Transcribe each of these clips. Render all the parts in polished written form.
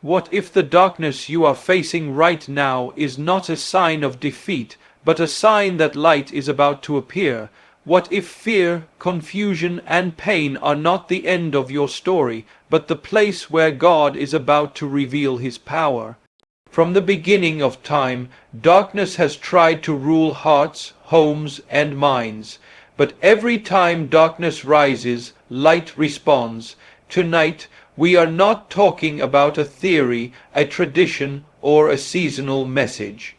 What if the darkness you are facing right now is not a sign of defeat, but a sign that light is about to appear? What if fear, confusion, and pain are not the end of your story, but the place where God is about to reveal His power? From the beginning of time, darkness has tried to rule hearts, homes, and minds. But every time darkness rises, light responds. Tonight, we are not talking about a theory, a tradition, or a seasonal message.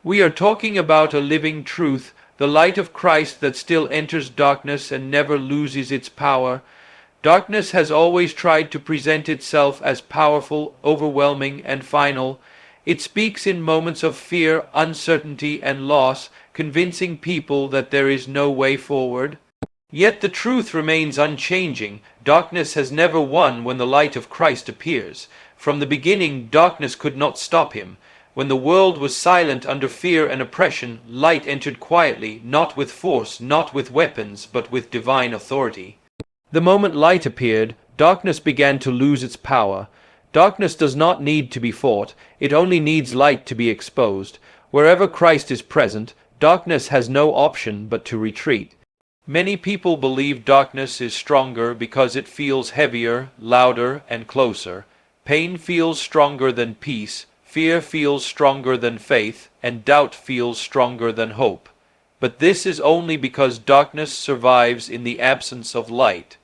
We are talking about a living truth, the light of Christ that still enters darkness and never loses its power. Darkness has always tried to present itself as powerful, overwhelming, and final. It speaks in moments of fear, uncertainty, and loss, convincing people that there is no way forward. Yet the truth remains unchanging. Darkness has never won when the light of Christ appears. From the beginning, darkness could not stop Him. When the world was silent under fear and oppression, light entered quietly, not with force, not with weapons, but with divine authority. The moment light appeared, darkness began to lose its power. Darkness does not need to be fought, it only needs light to be exposed. Wherever Christ is present, darkness has no option but to retreat. Many people believe darkness is stronger because it feels heavier, louder, and closer. Pain feels stronger than peace, fear feels stronger than faith, and doubt feels stronger than hope. But this is only because darkness survives in the absence of light.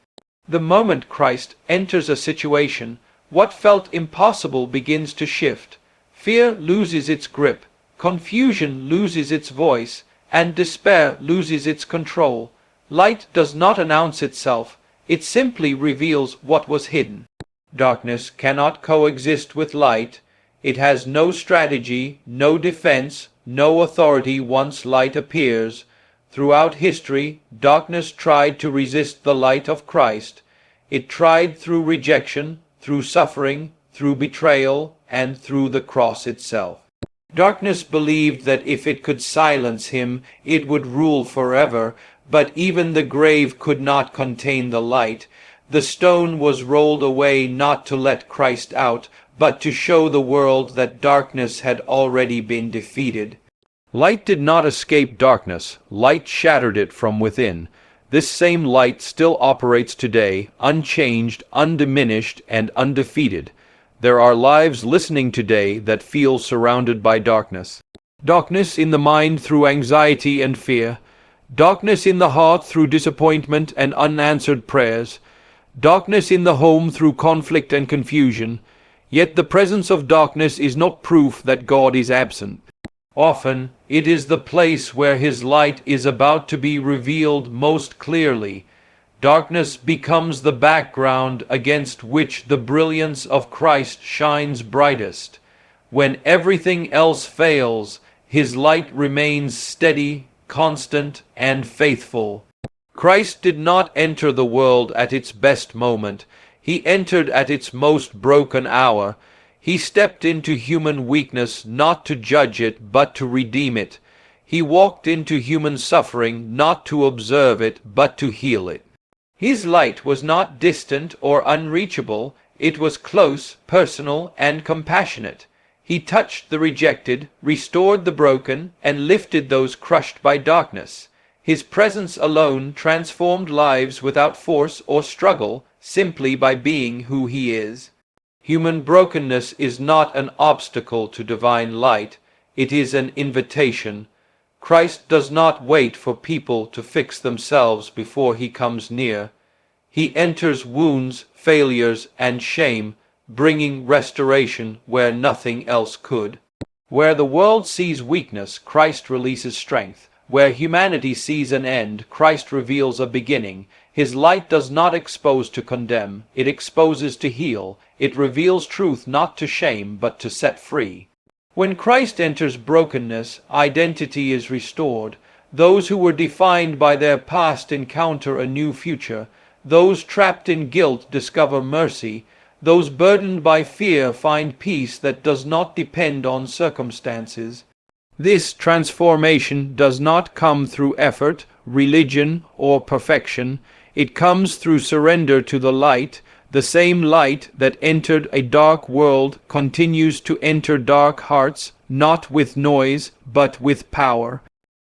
The moment Christ enters a situation, what felt impossible begins to shift. Fear loses its grip, confusion loses its voice, and despair loses its control. Light does not announce itself, it simply reveals what was hidden. Darkness cannot coexist with light. It has no strategy, no defense, no authority once light appears. Throughout history, darkness tried to resist the light of Christ. It tried through rejection, through suffering, through betrayal, and through the cross itself. Darkness believed that if it could silence Him, it would rule forever, but even the grave could not contain the light. The stone was rolled away not to let Christ out, but to show the world that darkness had already been defeated. Light did not escape darkness, light shattered it from within. This same light still operates today, unchanged, undiminished, and undefeated. There are lives listening today that feel surrounded by darkness. Darkness in the mind through anxiety and fear. Darkness in the heart through disappointment and unanswered prayers. Darkness in the home through conflict and confusion. Yet the presence of darkness is not proof that God is absent. Often, it is the place where His light is about to be revealed most clearly. Darkness becomes the background against which the brilliance of Christ shines brightest. When everything else fails, His light remains steady, constant, and faithful. Christ did not enter the world at its best moment. He entered at its most broken hour. He stepped into human weakness not to judge it, but to redeem it. He walked into human suffering not to observe it, but to heal it. His light was not distant or unreachable. It was close, personal, and compassionate. He touched the rejected, restored the broken, and lifted those crushed by darkness. His presence alone transformed lives without force or struggle, simply by being who He is. Human brokenness is not an obstacle to divine light, it is an invitation. Christ does not wait for people to fix themselves before He comes near. He enters wounds, failures, and shame, bringing restoration where nothing else could. Where the world sees weakness, Christ releases strength. Where humanity sees an end, Christ reveals a beginning. His light does not expose to condemn, it exposes to heal. It reveals truth not to shame, but to set free. When Christ enters brokenness, identity is restored. Those who were defined by their past encounter a new future. Those trapped in guilt discover mercy. Those burdened by fear find peace that does not depend on circumstances. This transformation does not come through effort, religion, or perfection. It comes through surrender to the light, The same light that entered a dark world continues to enter dark hearts, not with noise, but with power.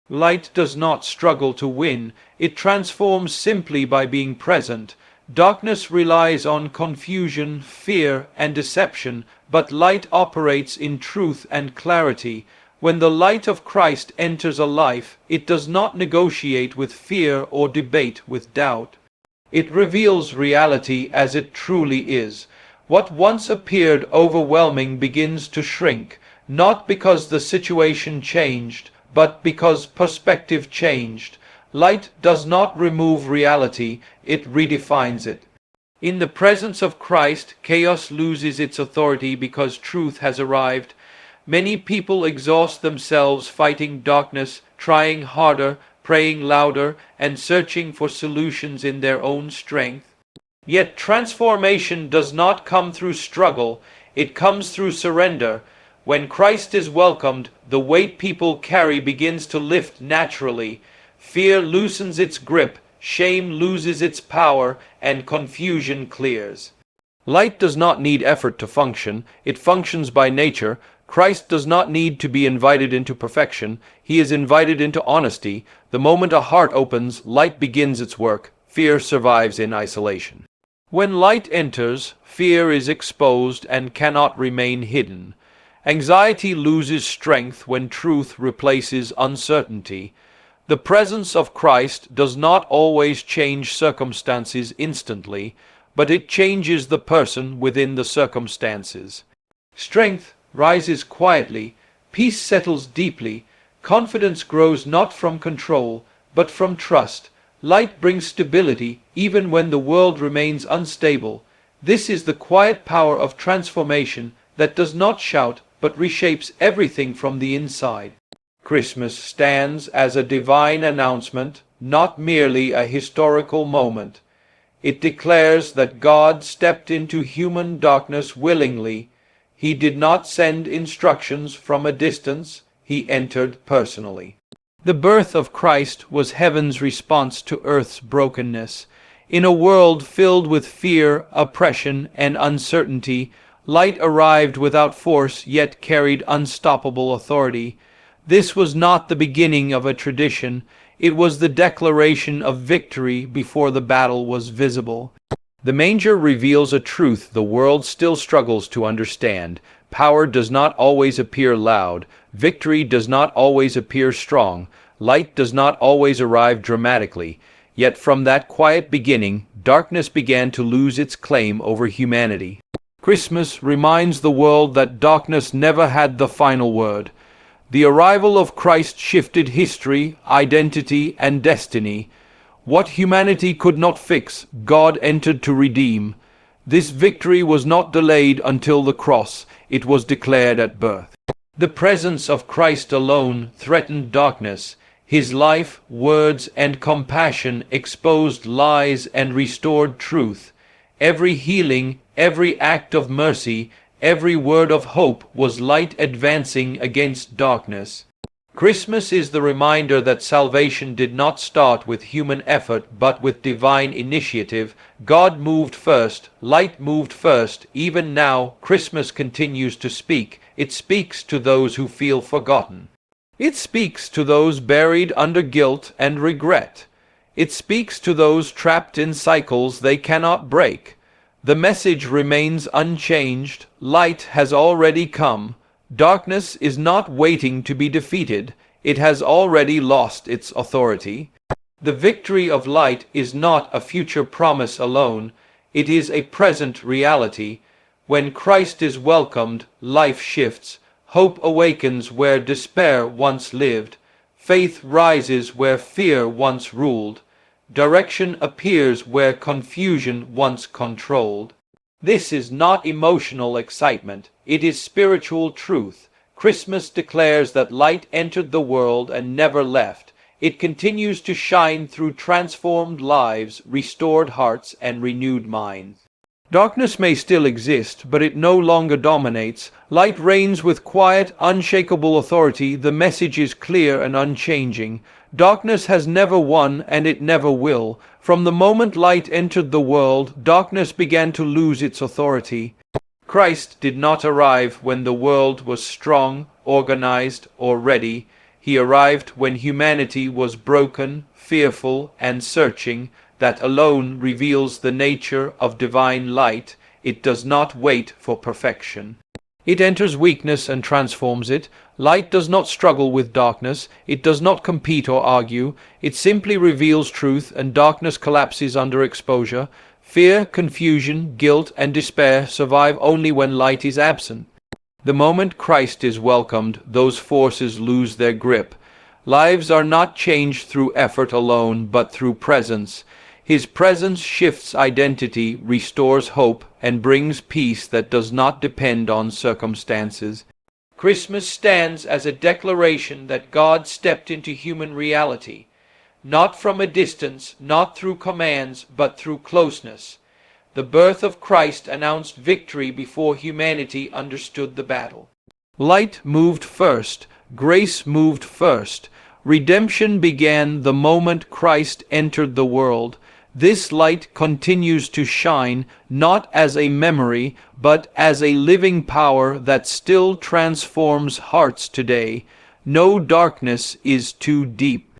Light does not struggle to win, it transforms simply by being present. Darkness relies on confusion, fear, and deception, but light operates in truth and clarity. When the light of Christ enters a life, it does not negotiate with fear or debate with doubt. It reveals reality as it truly is. What once appeared overwhelming begins to shrink, not because the situation changed, but because perspective changed. Light does not remove reality, it redefines it. In the presence of Christ, chaos loses its authority because truth has arrived. Many people exhaust themselves fighting darkness, trying harder, praying louder, and searching for solutions in their own strength. Yet transformation does not come through struggle, it comes through surrender. When Christ is welcomed, the weight people carry begins to lift naturally. Fear loosens its grip, shame loses its power, and confusion clears. Light does not need effort to function, it functions by nature. Christ does not need to be invited into perfection, he is invited into honesty. The moment a heart opens, light begins its work. Fear survives in isolation. When light enters, fear is exposed and cannot remain hidden. Anxiety loses strength when truth replaces uncertainty. The presence of Christ does not always change circumstances instantly, but it changes the person within the circumstances. Strength rises quietly, peace settles deeply, confidence grows not from control, but from trust. Light brings stability even when the world remains unstable. This is the quiet power of transformation that does not shout but reshapes everything from the inside. Christmas stands as a divine announcement, not merely a historical moment. It declares that God stepped into human darkness willingly. He did not send instructions from a distance, he entered personally. The birth of Christ was heaven's response to earth's brokenness. In a world filled with fear, oppression, and uncertainty, light arrived without force yet carried unstoppable authority. This was not the beginning of a tradition, it was the declaration of victory before the battle was visible. The manger reveals a truth the world still struggles to understand. Power does not always appear loud. Victory does not always appear strong. Light does not always arrive dramatically. Yet from that quiet beginning, darkness began to lose its claim over humanity. Christmas reminds the world that darkness never had the final word. The arrival of Christ shifted history, identity, and destiny. What humanity could not fix, God entered to redeem. This victory was not delayed until the cross, it was declared at birth. The presence of Christ alone threatened darkness. His life, words, and compassion exposed lies and restored truth. Every healing, every act of mercy, every word of hope was light advancing against darkness. Christmas is the reminder that salvation did not start with human effort but with divine initiative. God moved first, light moved first. Even now, Christmas continues to speak. It speaks to those who feel forgotten. It speaks to those buried under guilt and regret. It speaks to those trapped in cycles they cannot break. The message remains unchanged. Light has already come. Darkness is not waiting to be defeated. It has already lost its authority. The victory of light is not a future promise alone. It is a present reality. When Christ is welcomed, life shifts. Hope awakens where despair once lived. Faith rises where fear once ruled. Direction appears where confusion once controlled. This is not emotional excitement, it is spiritual truth. Christmas declares that light entered the world and never left. It continues to shine through transformed lives, restored hearts, and renewed minds. Darkness may still exist, but it no longer dominates. Light reigns with quiet, unshakable authority. The message is clear and unchanging. Darkness has never won, and it never will. From the moment light entered the world, darkness began to lose its authority. Christ did not arrive when the world was strong, organized, or ready. He arrived when humanity was broken, fearful, and searching. That alone reveals the nature of divine light. It does not wait for perfection. It enters weakness and transforms it. Light does not struggle with darkness. It does not compete or argue. It simply reveals truth, and darkness collapses under exposure. Fear, confusion, guilt, and despair survive only when light is absent. The moment Christ is welcomed, those forces lose their grip. Lives are not changed through effort alone, but through presence. His presence shifts identity, restores hope, and brings peace that does not depend on circumstances. Christmas stands as a declaration that God stepped into human reality, not from a distance, not through commands, but through closeness. The birth of Christ announced victory before humanity understood the battle. Light moved first, grace moved first. Redemption began the moment Christ entered the world. This light continues to shine, not as a memory, but as a living power that still transforms hearts today. No darkness is too deep.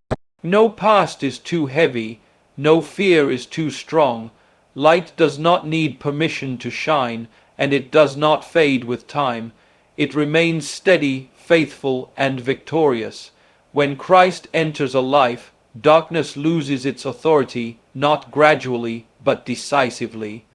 No past is too heavy. No fear is too strong. Light does not need permission to shine, and it does not fade with time. It remains steady, faithful, and victorious. When Christ enters a life, darkness loses its authority, not gradually, but decisively.